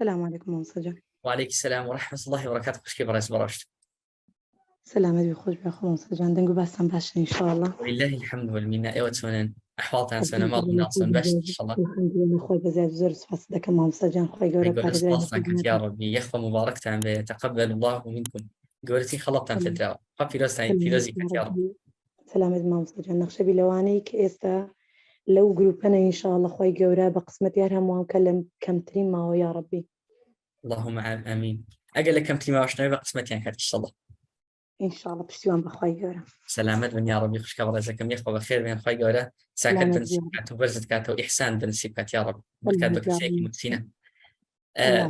السلام عليكم مامۆستا. وعليك السلام ورحمة الله وبركاته. خوشکی بەڕێز بەڕۆشت. سلامت بی خۆش بێ مامۆستاجان دەنگ و باستان باشن ئینشاءالله. ولله الحمد والمنة. ئێوە چۆنن؟ ئەحواڵتان چۆنە؟ ماڵ الحەمدولیلا مناڵ چۆن؟ باشن ئینشەڵڵا؟ الحەمدولیلا خۆی بەزای زۆر سوپاس دەکەم مامۆستاجان، خی گەورە گەورە پارێزرای سپاستان کەوت یا هەستێ ڕەبی. یەخ مبارەکتان بێ. تەقەبەل الله منکم. گەورەترین خەڵەتتان پێدراوە. خوا پیرۆزی کات یا ڕەب. سلامت مامۆستاجان. نەخشەبی لەوانەی کە ئێستا لەو گروپەنە ئینشاءالله خی گەورە بە قسمەت یار هەمووان کە لە کەمترین ماوە یا ڕەبی. اللهم آمين. ئەگەر لە کەمترین ماوەشنەوەی بە قسمەتیان کات ئینشەڵڵا. ئینشاءالله پشتیوان بەخوای گەورە. سلامت بن یا ڕەبی. خوشکە بەڕێزەکەم یەخ بەخێر بێن. خی گەورە چاکەت بنسیب کات و بەرزت کاتەوە ئیحسان بنسیب کات یا ڕەب. بکات بە کەسێکی موسینە.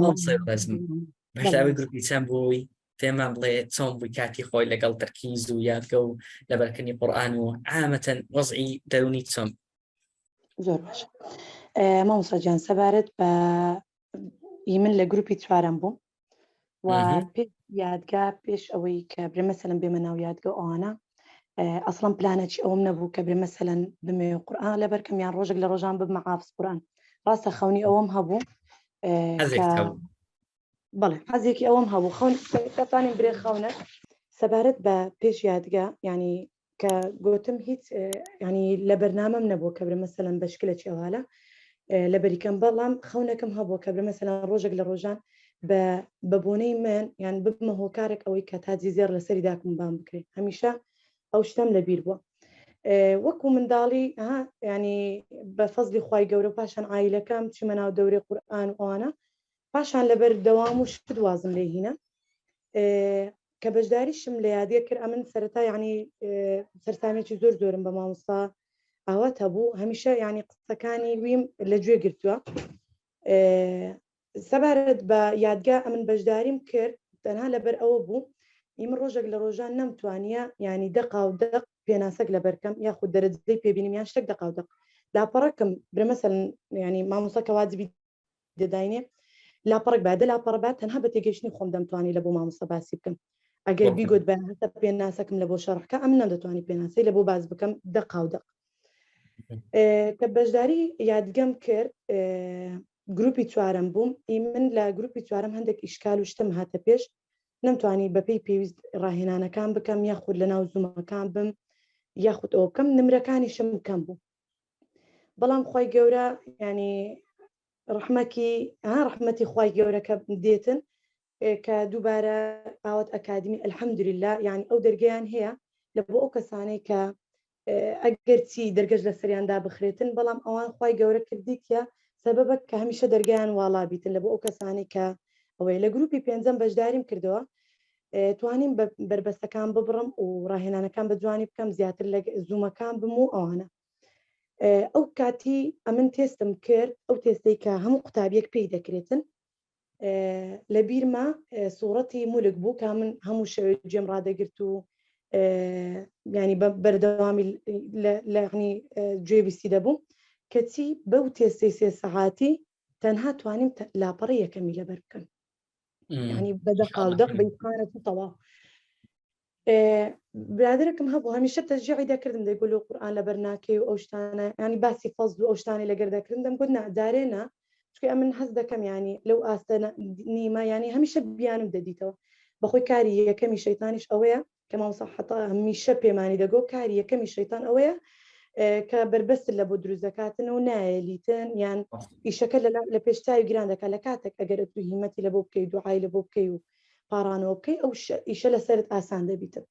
مامۆستای بەڕێزم بەشداوی گروپی چەند بووی؟ پێمان بڵێ چۆن بووی کاتی خۆی لەگەڵ تەرکیز و یادگە و لەبەرکردنی قورئان و عامەتەن وەزعی دەرونی چۆن؟ زۆر باش. مامۆستاجان سەبارەت بە من لە گروپی چوارەم بووم و پێش یادگا پێش ئەوەی کە برێ مەسەلەن بێمە ناو یادگە ئەوانە ئەسڵەن پلانێکی ئەوم نەبوو کە برێ مەسەلەن بمێ قورئان لەبەرکەم یان ڕۆژێک لە ڕۆژان ببمە حافز قورئان. ڕاستە خەونی ئەوەم هەبوو بەڵێ حەزێکی ئەوەم هەبوو خەونی برێ خەونە سەبارەت بە پێش یادگا ینی کە گوتم هیچ ینی لە بەرنامەم نەبوو کە برێ مەسەلەن بەشکلێکی ئەوالە لە بەریکەم بەڵام خەونەکەم هەبوو کە برێ مەسەلەن ڕۆژێک لە ڕۆژان بە بۆنەی من یان ببمە هۆکارێک ئەوەی کە تاجی زێر لەسەری داکم بام بکرێت. هەمیشە ئەو شتم لەبیر بووە وەکو منداڵی ینی بە فەزلی خوای گەورە پاشان عایلەکەم چمە ناو دەورەی قورئان ئەوانە پاشان لەبەر دەوام و شت وازم لێ هینە کە بەشداریشم لە یادگە کرد. ئەمن سەرەتا ینی سەرسامێکی زۆرم بە مامۆستا ئاوات هەبوو هەمیشە ینی قسەکانی ویم لەگوێ گرتووە. سەبارەت بە یادگا ئەمن بەشداریم کرد تەنها لەبەر ئەوە بوو ئیمە ڕۆژێک لە ڕۆژان نەمتوانیە ینی دەقا و دەق پێناسەک لەبەرکەم یاخود دەرەجەی پێبینیم یان شتێک دەقا و دەق لاپەڕەکەم برێ مەسەلەن ینی مامۆستا کە واجبی دەداینێ لاپەڕێک بادە لاپەڕبات تەنها بە تێگەیشتنی خۆم دەمتوانی لە بۆ مامۆستا باسی بکەم. ئەگەر بیگوت بە هەتا پێناسەکەم لە بۆ شەڕحکە ئەم نەدەتوانی پێناسەی لە بۆ باز بکەم دەقا و دەق کە بەشداری یادگەم کرد. گروپی چوارم بووم من لە گروپی چوارم هەندێک ئیشکال و شتم هاتە پێش نەمتوانی بەپێی پێویست ڕاهێنانەکان بکەم یاخود لە ناو زوومەکان بم یاخود ئەو بکەم نمرەکانیشم کەم بوو. بەڵام خوای گەورە ینی ڕەحمەتی خوای گەورە کە دێتن کە دووبارە ئاوات ئەکادمی الحەمدولیلا یعنی ئەو دەرگیان هەیە لە بۆ ئەو کەسانەی کە ئەگەر چی دەرگەش لە سەریاندا بخرێتن بەڵام ئەوان خوای گەورە کردیتە سەبەبە کە هەمیشە دەرگیان واڵا بیتن لە بۆ ئەو کەسانی کە ئەوەی لە گروپی پێنجەم بەشداریم کردەوە توانیم بربەستەکان ببڕم و ڕاهێنانەکان بە جوانی بکەم زیاتر لە زوومەکان بم و ئەوانە. ئەو کاتی ئەمن تێستم کرد ئەو تێستەی کە هەموو قوتابیەک پێی دەکرێتن لە بیرما سوورەتی مولک بوو کە من هەموو شەوێ گوێم ڕادەگرت و ینی بەردەوامی لەنی گوێبیستی دەبوو کەچی بەو تێستەی 3 سەعاتی تەنها توانیم لاپەڕی یەکەمی لەبەر بکەم ینی بەدەقا و دەق بەیقانەت و تەواو. برادرەکەم هەبوو هەمیشە تەشجیعی دەکردم دەیگوت لەو قورئان لەبەر ناکەی و ئەو شتانە ینی باسی فەزل و ئەو شتانی لەگەر دەکردم دەمگوت نەدارێنە چکە ئەمن حەز دەکەم ینی لەو ئاستە نیمە ینی هەمیشە بیانم دەدیتەوە بەخۆی کاری یەکەمی شەیتانیش ئەوەیە کە مامۆستا حەتا هەمیشە پێمانی دەگۆ کاری یەکەمی شەیتان ئەوەیە کە بربەست لە بۆ دروست دەکاتن و نایەلیتن یان ئیشەکە لە پێشتاوی گران دەکات لە کاتێک ئەگەر تو هیمەتی لە بۆ بکەی دوعای لە بۆ بکەی و پاڕانەوە بکەی ئەو ئیشە لەسەرت ئاسان دەبیتن.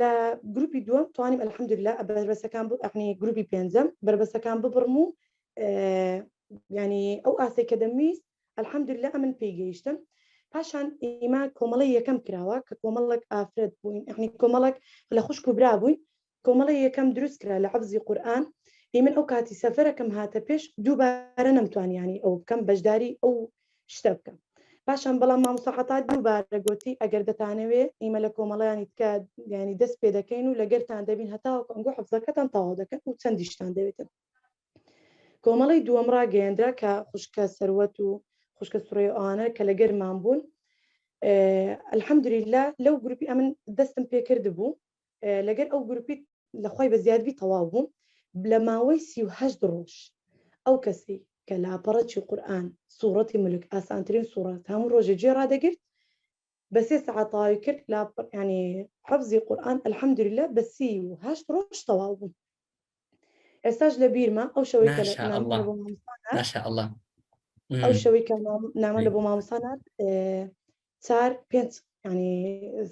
لە گروپی دووەم توانیم الحەمدولیلا بربەستەکان ئەقنی گروپی پێنجەم بربەستەکان ببڕم و ینی ئەو ئاسەی کە دەمویست الحەمدولیلا ئەمن پێیگەیشتم. پاشان ئیما کۆمەڵی یەکەم کراوە کە کۆمەڵک ئافرەت بووین یعنی کۆمەڵک لە خوشک و برا بووین کۆمەڵی یەکەم دروست کرا لە حەفزی قورئان. من ئەو کاتی سەفەرەکەم هاتە پێش دووبارە نەمتوانیانی ئەو بکەم بەشداری ئەو شتە بکەم. پاشان بەڵام مامۆستا حەتا دووبارە گوتی ئەگەر دەتانەوێ ئیمە لە کۆمەڵیانی تکە ینی دەست پێ دەکەین و لەگەرتان دەبین هەتاوەکو ئەنگۆ حەفزەکەتان تەواو دەکەن و چەندیشتان دەوێتن. کۆمەڵی دووەم ڕاگەیەندرا کە خوشکە سەروەت و خوشکە سوڕێ ئەوانە کە لەگەرمان بوون. الحەمدولیلا لەو گروپی ئەمن دەستم پێکرد بوو لەگەر ئەو گروپی لە خۆی بە زیادبی تەواو بووم لە ماوەی 38 ڕۆژ ئەو کەسی کە لاپەڕەتی قورئان سوورەتی مولک ئاسانترین سوورەت هەموو ڕۆژێ گوێ ڕادەگرت بە 3 سەعات تەواوی کرد ینی حەفزی قورئان ئەلحەمدوللیلا بە 38 ڕۆژ تەواو بوو. ئێستاش لە بیرمە ئەو شەوەی کە ئەو شەوەی کە نامە لە بۆ مامۆستانات 4-5 ینی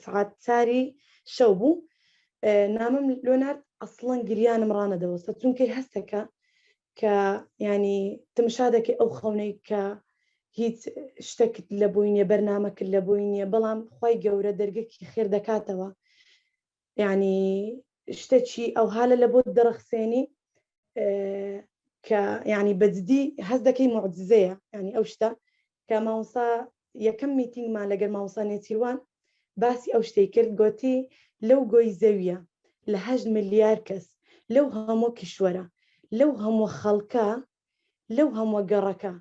سەعات 4 شەو بوو نامم لۆ نارد ئەسڵەن گریانم ڕانەدەوەستە چونکەی هەستەکە کە ینی تمشا دەکەی ئەو خەونەی کە هیچ شتێکت لە بووی نیە بەرنامەکرد لە بووی نیە بەڵام خی گەورە دەرگەکی خێر دەکاتەوە ینی شتێکی ئەو حالە لە بۆ دەرەخسێنی کە ینی بەجددی هەز دەکەی معجزەیە ینی ئەو شتە کە مامۆستا یەکەم میتینگمان لەگەر مامۆستا نێچیروان باسی ئەو شتەی کرد گوتی لەو گۆی زەویە لە 8 ملیار کەس لەو هەموو کیشوەرە لەو هەموو خەڵکە لەو هەموو گەڕەکە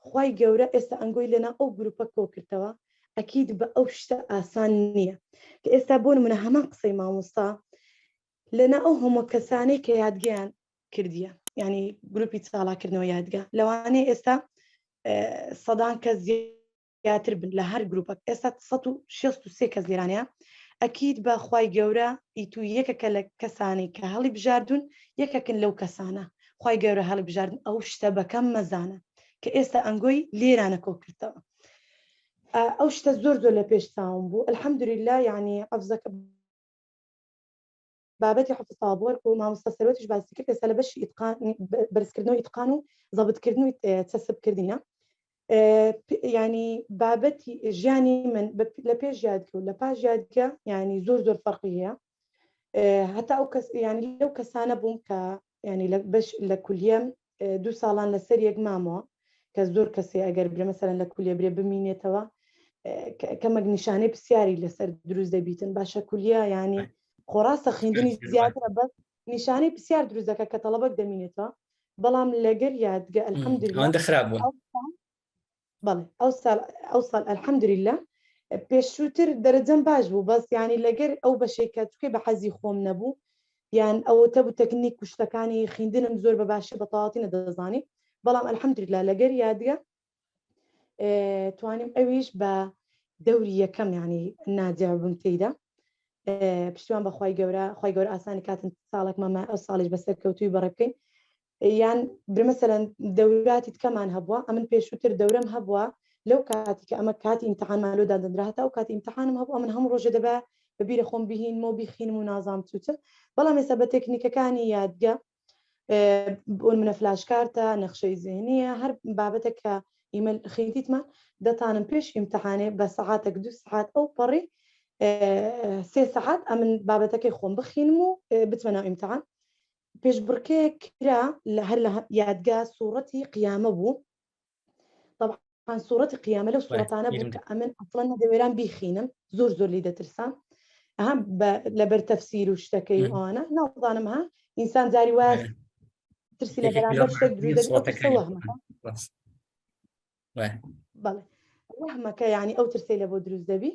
خی گەورە ئێستا ئەنگۆی لەنا ئەو گروپە کۆ کردەوە ئەکید بە ئەو شتە ئاسان نییە کە ئێستا بۆ نمونە هەمان قسەی مامۆستا لەنا ئەو هەموو کەسانەی کە یادگیان کردیە ینی گروپی چاڵاکردنەوە یادگا لەوانەیە ئێستا سەدان کەس زیاتر بن لە هەر گروپەک ئێستا 163 کەس لێرانەیە ئەکید بە خی گەورە ئیتو یەکەکە لە کەسانی کە هەڵی بژاردون یەکەکن لەو کەسانە خی گەورە هەڵی بژاردن ئەو شتە بەکەم مەزانە کە ئێستا ئەنگۆی لێرانە کۆ کردەوە ئەو شتە زۆر لە پێش چاوم بوو ئەلحەمدوللیلا ینی حەفزەکە بابەتی حەفز تابوەر و مامۆستا سەرۆتیش باسی کرد ئێستا لە بەشی بەرزکردنەوەی ئیتقان و زەبطکردن و چەسبکردنە ینی بابەتی ژیانی من لە پێش یادگە و لە پاش یادگە ینی زۆر فەرقی هەیە هەتا ئەو کەس ینی لەو کەسانە بووم کە ینی لە کولیەم 2 ساڵان لەسەر یەک مامەوە کە زۆر کەسێ ئەگەر برێ مەسەرەن لە کولیە برێ بمینێتەوە کەمەک نیشانەی پرسیاری لەسەر دروست دەبیتن باشە کولیە ینی خۆڕاستە خوێندنی زیاترە بەس نیشانەی پرسیار دروست دەکە کە تەڵەبەک دەمینێتەوە بەڵام لەگەر یادگە ئەلحەمدوللیلا خراب بوون بەڵێ ئەو ساڵ ئەلحەمدوللیلا پێشووتر دەرەجەم باش بوو بەس ینی لەگەر ئەو بەشەی کە توێ بە حەزی خۆم نەبوو یان ئەوەتە بوو تەکنیک کوشتەکانی خوێندنم زۆر بە باشی بە تەواوەتی نەدەزانی بەڵام ئەلحەمدوللیلا لەگەر یادگە توانیم ئەویش بە دەوری یەکەم ینی ناجیاو بم تێیدا پشتیوان بە خی گەورە ئاسانی کاتن ساڵێک مەمە ئەو ساڵیش بەسەر کەوتوی بەڕێ بکەین یان برمەسەرەن دەوراتی تکەمان هەبووە ئەمن پێشووتر دەورەم هەبووە لەو کاتی کە ئەمە کاتی ئیمتحانمان لۆ دادەنرا هەتا ئەو کاتی ئیمتحانم هەبوو من هەموو ڕۆژە دەبە بەبیرە خۆم بهینمەوە بیخینم و نازام چوچە بەڵام ێستا بە تێکنیکەکانی یادگە بۆ منە فلاشکارتە نەخشەی زێنیە هەر بابەتێک کە ئیمە خیتیتمان دەتانم پێش ئیمتحانێ بە سەعاتێک 2 ساعات ئەو پەڕی 3 ساعات ئەمن بابەتەکەی خۆم بخینم و بتمەنە ئیمتحان پێش بڕکەیەک کرا لە هەر لە یادگا سوورەتی قیامە بوو طبعا سوورەتی قیامە لەو سوورەتانە بوو کە ئەمن ئەسڵەن نەدەوێران بیخینم زۆر لی دەترسام ئەهم لەبەر تەفسیر و شتەکەی ئەوانە ناوزانم ها ئینسان جاری واز ترسی لە بەرامبەر شتێک دروست دەبێت وەهمەکە بەڵێ وەهمەکە ینی ئەو ترسەی لە بۆ دروست دەبی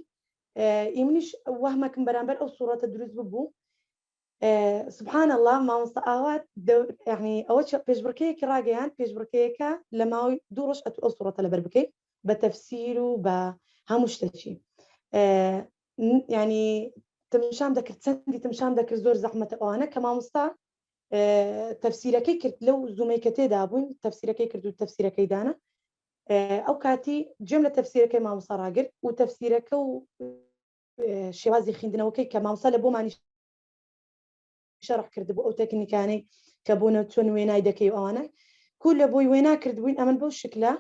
ئیمنیش وەهمەکەم بەرامبەر ئەو سوورەتە دروست ببوو سبحان الله مامۆستا ئاوات ینی ئەوە پێشبڕکەیەکی ڕاگەیان پێشبڕکەیەکە لە ماوەی 2 ڕۆژ ئەتو ئەو سوورەتە لەبەر بکەیت بە تەفسیر و بە هەموو شتێکی ینی تمشام دەکرد چەندی تمشام دەکرد زۆر زەحمەتە ئەوانە کە مامۆستا تەفسیرەکەی کرد لەو زوومەی کە تێدا بووین تەفسیرەکەی کرد و تەفسیرەکەی دانا ئەو کاتی جێم لە تەفسیرەکەی مامۆستا ڕاگرت و تەفسیرەکە و شێوازی خوێندنەوەکەی کە مامۆستا لە بۆمانی شەرح کردبوو ئەو تەکنیکانەی کە بوونە چۆن وێنای دەکەی ئەوانە کو لە بۆی وێنا کردبووین ئەمن بەو شکلە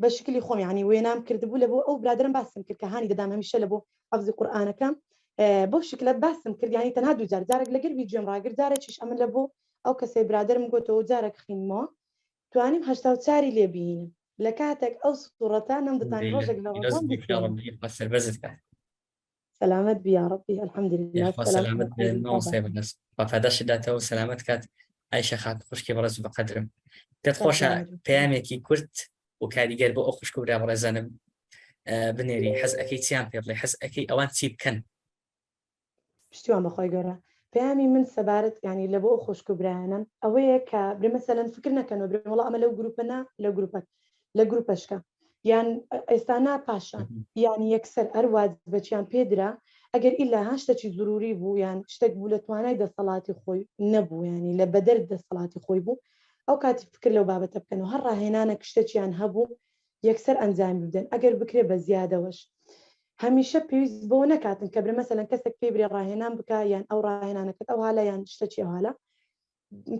بە شکلی خۆم ینی وێنام کردبوو لە بۆ ئەو برادرم باسم کرد کە هانی دەدام هەمیشە لە بۆ حەفزی قورئانەکەم بەو شکلە باسم کرد ینی تەنها دوو جارێک لەگەر ڤیدیۆم ڕاگرت جارێکیش ئەمن لە بۆ ئەو کەسەی برادرم گوتەوە جارێک خوێنمەوە توانیم 84 لێ بینم لە کاتێک ئەو سوورەتە نەم دەتانی ڕۆژێک لە ڕۆژان سلامت بیا ربی الحمدلله سلامت نو سێبنس بەفەدەش داتەوە سلامت کات ئایشە خات خوشکی بەڕێز بەقەدرم پێت خۆشە پەیامێکی کورت و کاریگەر بۆ ئەو خوشک و برا بەڕێزانم بنێری حەز ئەەکەی چیان پێ بڵێ حەز ئەەکەی ئەوان چی بکەن پشتیوان بەخۆی گەورە پەیامی من سەبارەت ینی لە بۆ ئەو خوشک و برایانم ئەوەیە کە برێ مەسەلەن فکر نەکەنەوە برێ وەڵا ئەمە لەو گروپەنا لەو گروپەک لە گروپەشکە یان ئێستانا پاشان یانی یەکسەر ئەرواز بەچیان پێدرا ئەگەر ئیلا هەر شتێکی ضروری بوو یان شتێک بوو لە توانای دەسەڵاتی خۆی نەبوو ینی لە بەدەر دەسەڵاتی خۆی بوو ئەو کاتی فکر لەو بابەتە بکەن و هەر ڕاهێنانە شتێکیان هەبوو یەکسەر ئەنجامی بدەن ئەگەر بکرێ بە زیادەوەش هەمیشە پێویست بۆ نەکاتن کە برە مەسەلەن کەسێک پێی برێ ڕاهێنان بکە یان ئەو ڕاهێنانەکەت ئەو هالا یان شتێکی هالا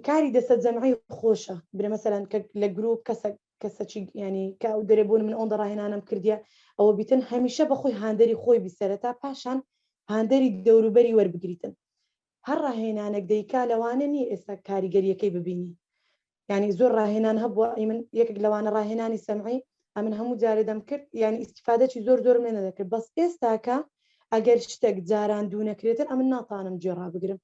کاری دەسە جەمعی خۆشە برە مەسەلەن کە لە گروپ کەسەکی ینی کا و دەرێبوون من ئەوەندە ڕاهێنانم کردیە ئەوە بیتن هەمیشە بەخۆی هاندەری خۆی بیسەرەتا پاشان هاندەری دەوروبەری وەربگریتن هەر ڕاهێنانێک دەیکا لەوانە نیە ئێستا کاریگەریەکەی ببینی ینی زۆر ڕاهێنان هەبووە من یەکێک لەوانە ڕاهێنانی سەمعی ئەمن هەموو جارێ دەمکرد ینی ئیسیفادەی زۆرم لێ نەدەکرد بەس ئێستاکە ئەگەر شتێک جاران دوو نەکرێتن ئەمن ناتانم گوێڕا بگرم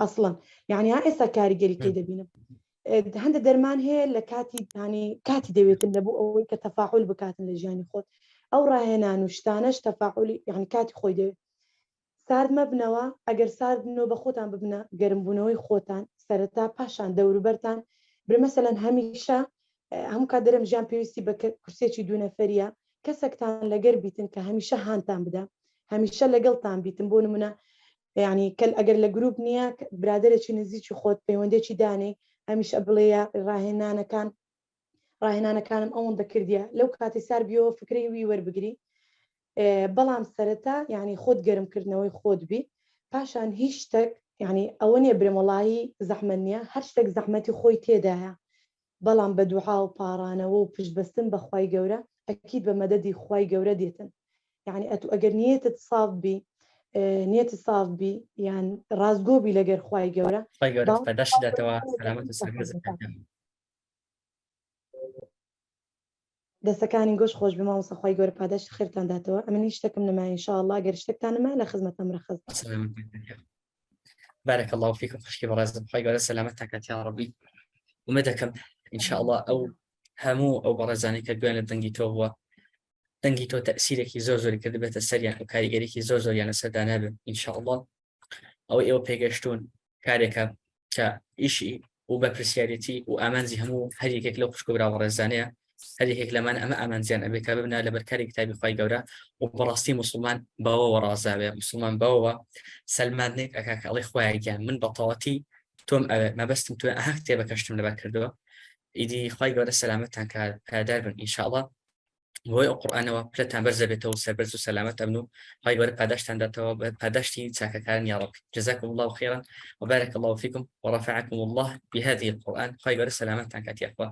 ئەسڵەن یعنی ها ئێستا کاریگەریکەی دەبینم هەندە دەرمان هەیە لە کاتی دەوێتن لە بۆ ئەوەی کە تەفاعول بکاتن لە ژیانی خۆت ئەو ڕاهێنان و شتانەش تەفاعولی یعنی کاتی خۆی دەوێت سارد مەبنەوە ئەگەر سارد بنەوە بە خۆتان ببنە گەرمبوونەوەی خۆتان سەرەتا پاشان دەوروبەرتان برە مەسەلەن هەمیشە هەموو کات دەرم ژیان پێویستی بە کورسێکی دوو نەفەریە کەسێکتان لەگەر بیتن کە هەمیشە هاانتان بدا هەمیشە لەگەڵتان بیتن بۆ نمونە ینی کەل ئەگەر لە گروپ نییە برادێکی نزیکی خۆت پەیوەندێکی دانێ هەمیشە بڵێ ڕاهێنانەکانم ئەوەن دەکردە لەو کاتی سار بیەوە فکری وی وەربگری بەڵام سەرەتا ینی خۆت گەرمکردنەوەی خۆت بی پاشان هیچ شتێک ینی ئەوە نیە برێمەڵایی زەحمەت نییە هەر شتێک زەحمەتی خۆی تێدایە بەڵام بە دوعا و پارانەوە و پشتبەستن بەخوای گەورە ئەکید بە مەدەدی خوای گەورە دێتن یعنی ئەگەر نیەتت ساف بی نیەت ساف بی یان ڕازگۆبی لەگەر خوای گەورە دەستەکانی گۆش خۆش بێ مامۆستا خوای گەورە پاداش خێرتان داتەوە ئەمە هیچ شتێکم نەما ئینشاءالله گەر شتێکتانەما لە خزمەتم ڕەخز بارك الله فيكم خشكي برازم خوای گەورە سەلامەتتان کات یا ڕەبی ومەدەکەم ئینشاءالله ئەو هەموو ئەو بەڕێزانی کە گوێن لە دەنگی تۆ بووە دەنگی تۆ تەأسیرێکی زۆری کە دەبێتە سەریان و کاریگەریکی زۆریانە سەردا نابێت ئینشاءالله ئەو ئێوە پێگەشتون کارێکە کە ئیشی و بە پرسیارەتی و ئامانزی هەموو هەریەکێک لەو خوشک و براوەڕێزانەیە هەریەکێک لەمان ئەمە ئامانزیان ئەبێت کە ببنە لە بەرکاری کتابی خوای گەورە و بەڕاستی موسڵمان باوەوە ڕازاوێ مسلمان باوەوە سەلمانێک ئەکاکەڵی خوای گیان من بەتەواتی تۆم ئەوێ مەبەستم توێ ئەها کتێبەکەشتم لەبەر کردەوە ئیدی خوای گەورە سەلامەتتان کادار بن ئینشاءالله بۆی ئەو قورئانەوە پلەتان بەرزە بێتەوە و سەربەرز و سەلامەت ئەبن و خوای گەورە پاداشتان داتەوە بە پاداشتی چاکەکارن یا رب جزاكم الله خيرا وبارك الله فيكم ورفعكم الله بهذه القرآن خوای گەورە سەلامەتتان کات یا خوا